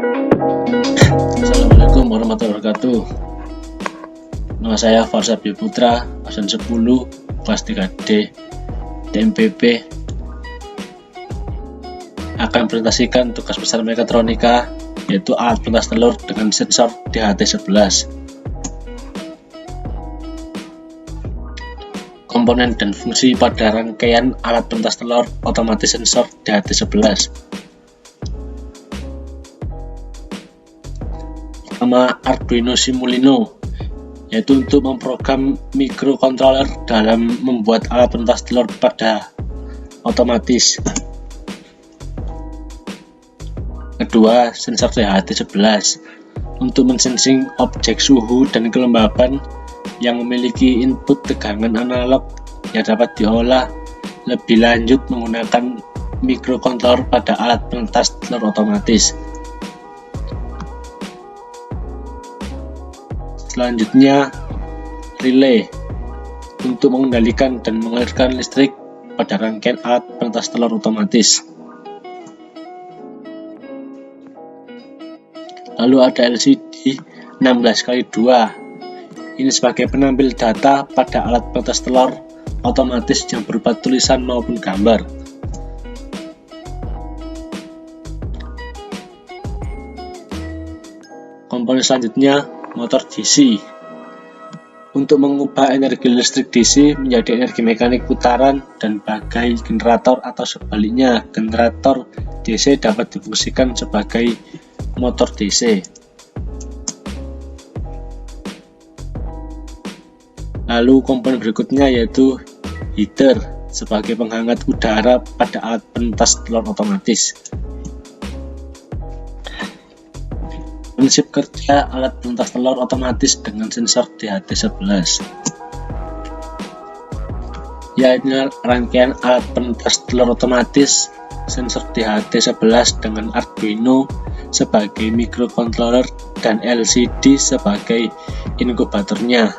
Assalamualaikum warahmatullahi wabarakatuh. Nama saya Farsad Putra, absen 10, kelas 3D, DMPP. Akan presentasikan tugas besar mekatronika, yaitu alat pentas telur dengan sensor DHT11. Komponen dan fungsi pada rangkaian alat pentas telur otomatis sensor DHT11. Pertama, Arduino Simulino, yaitu untuk memprogram microcontroller dalam membuat alat pentas telur pada otomatis. Kedua, sensor DHT11 untuk mensensing objek suhu dan kelembapan yang memiliki input tegangan analog yang dapat diolah lebih lanjut menggunakan microcontroller pada alat pentas telur otomatis. Selanjutnya, relay untuk mengendalikan dan mengalirkan listrik pada rangkaian alat pentas telur otomatis. Lalu ada LCD 16x2. Ini sebagai penampil data pada alat pentas telur otomatis yang berupa tulisan maupun gambar. Komponen selanjutnya, motor DC, untuk mengubah energi listrik DC menjadi energi mekanik putaran dan bagai generator, atau sebaliknya generator DC dapat difungsikan sebagai motor DC. Lalu komponen berikutnya yaitu heater sebagai penghangat udara pada alat pentas telur otomatis. Prinsip kerja alat pentas telur otomatis dengan sensor DHT11, yaitu rangkaian alat pentas telur otomatis, sensor DHT11 dengan Arduino sebagai microcontroller dan LCD sebagai inkubatornya.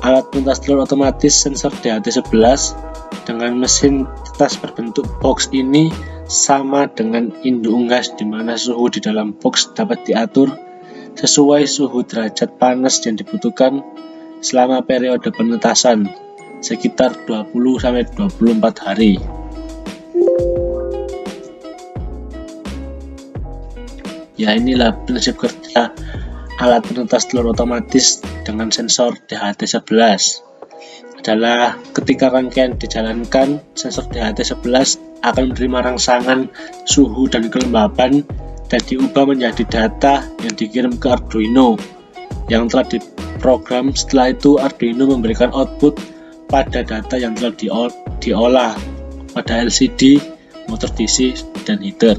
Alat pentas telur otomatis sensor DHT11 dengan mesin tetas berbentuk box ini sama dengan induk unggas, di mana suhu di dalam box dapat diatur sesuai suhu derajat panas yang dibutuhkan selama periode penetasan sekitar 20-24 hari. Ya, inilah prinsip kerja alat penetas telur otomatis dengan sensor DHT11. Adalah ketika rangkaian dijalankan, sensor DHT11 akan menerima rangsangan suhu dan kelembapan dan diubah menjadi data yang dikirim ke Arduino yang telah diprogram. Setelah itu Arduino memberikan output pada data yang telah diolah pada LCD, motor DC, dan heater.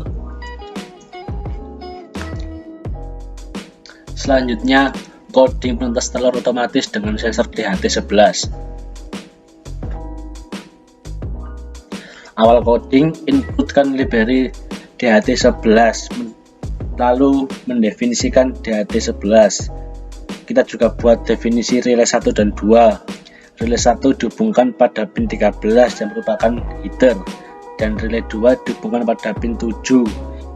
Selanjutnya, coding pentas telur otomatis dengan sensor DHT11. Awal coding, inputkan library DHT11, lalu mendefinisikan DHT11. Kita juga buat definisi relay 1 dan 2. Relay 1 dihubungkan pada pin 13 yang merupakan heater, dan relay 2 dihubungkan pada pin 7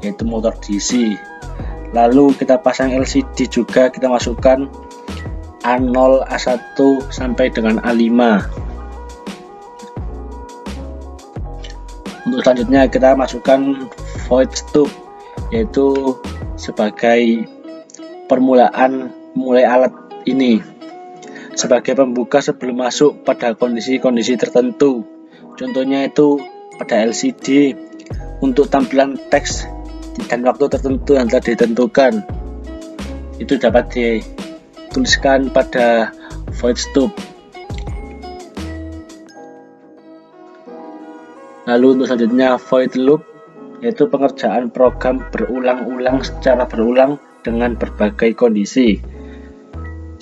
yaitu motor DC. Lalu kita pasang LCD juga, kita masukkan A0, A1 sampai dengan A5. Untuk selanjutnya kita masukkan void stub, yaitu sebagai permulaan mulai alat ini, sebagai pembuka sebelum masuk pada kondisi-kondisi tertentu. Contohnya itu pada LCD untuk tampilan teks dan waktu tertentu yang telah ditentukan, itu dapat dituliskan pada void stub. Lalu untuk selanjutnya void loop, yaitu pengerjaan program berulang-ulang secara berulang dengan berbagai kondisi.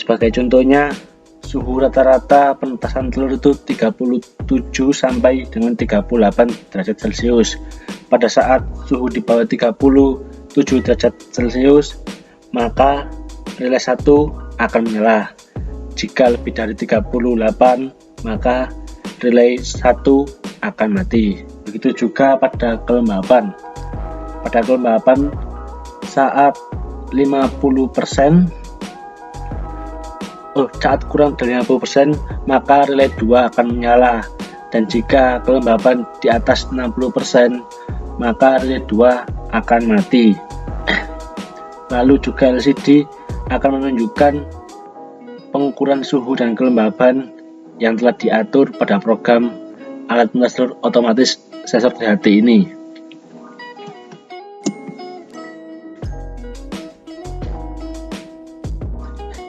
Sebagai contohnya, suhu rata-rata penetasan telur itu 37 sampai dengan 38 derajat Celcius. Pada saat suhu di bawah 37 derajat Celcius, maka relay 1 akan menyala. Jika lebih dari 38, maka relay 1 akan mati. Begitu juga pada kelembapan. Pada kelembapan, saat 50%, saat kurang dari 50%, maka relay 2 akan menyala, dan jika kelembapan di atas 60%, maka relay 2 akan mati. Lalu juga LCD akan menunjukkan pengukuran suhu dan kelembapan yang telah diatur pada program alat pentas telur otomatis sensor DHT ini.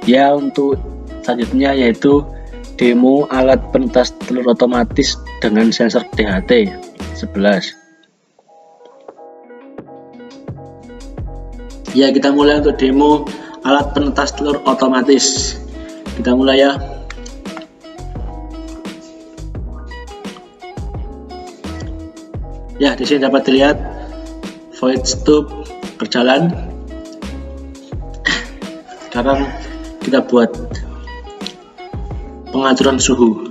Ya, untuk selanjutnya yaitu demo alat pentas telur otomatis dengan sensor DHT 11. Ya, kita mulai untuk demo alat penetas telur otomatis. Kita mulai ya. Ya, di sini dapat dilihat void stop berjalan. Sekarang kita buat pengaturan suhu.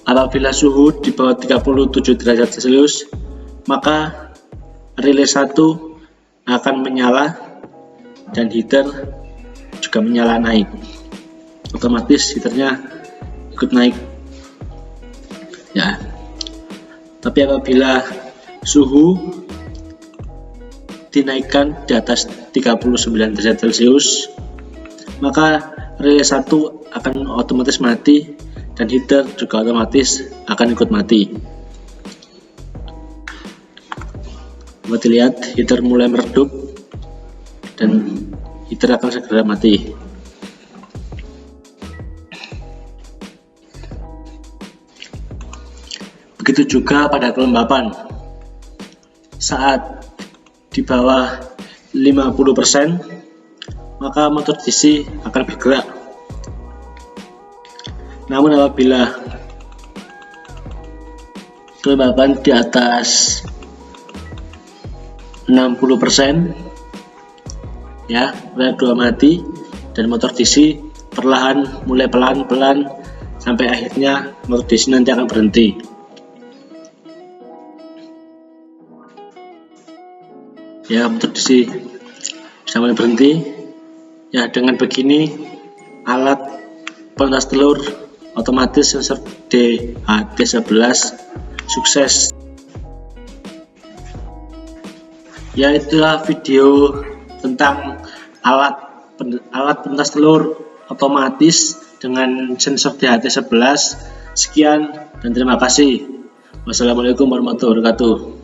Apabila suhu di bawah 37 derajat Celcius, maka relay 1 akan menyala dan heater juga menyala naik. Otomatis heaternya ikut naik. Ya. Tapi apabila suhu dinaikkan di atas 39 derajat Celcius, maka relay 1 akan otomatis mati dan heater juga otomatis akan ikut mati. Dapat dilihat heater mulai meredup dan heater akan segera mati. Begitu juga pada kelembapan. Saat di bawah 50%, maka motor DC akan bergerak. Namun apabila kelembapan di atas 60%, ya, relay 2 mati dan motor DC perlahan mulai pelan-pelan sampai akhirnya motor DC nanti akan berhenti. Ya, motor DC bisa mulai berhenti. Ya, dengan begini alat penetas telur otomatis sensor DHT11 sukses. Ya, itulah video tentang alat penetas telur otomatis dengan sensor DHT11. Sekian dan terima kasih. Wassalamualaikum warahmatullahi wabarakatuh.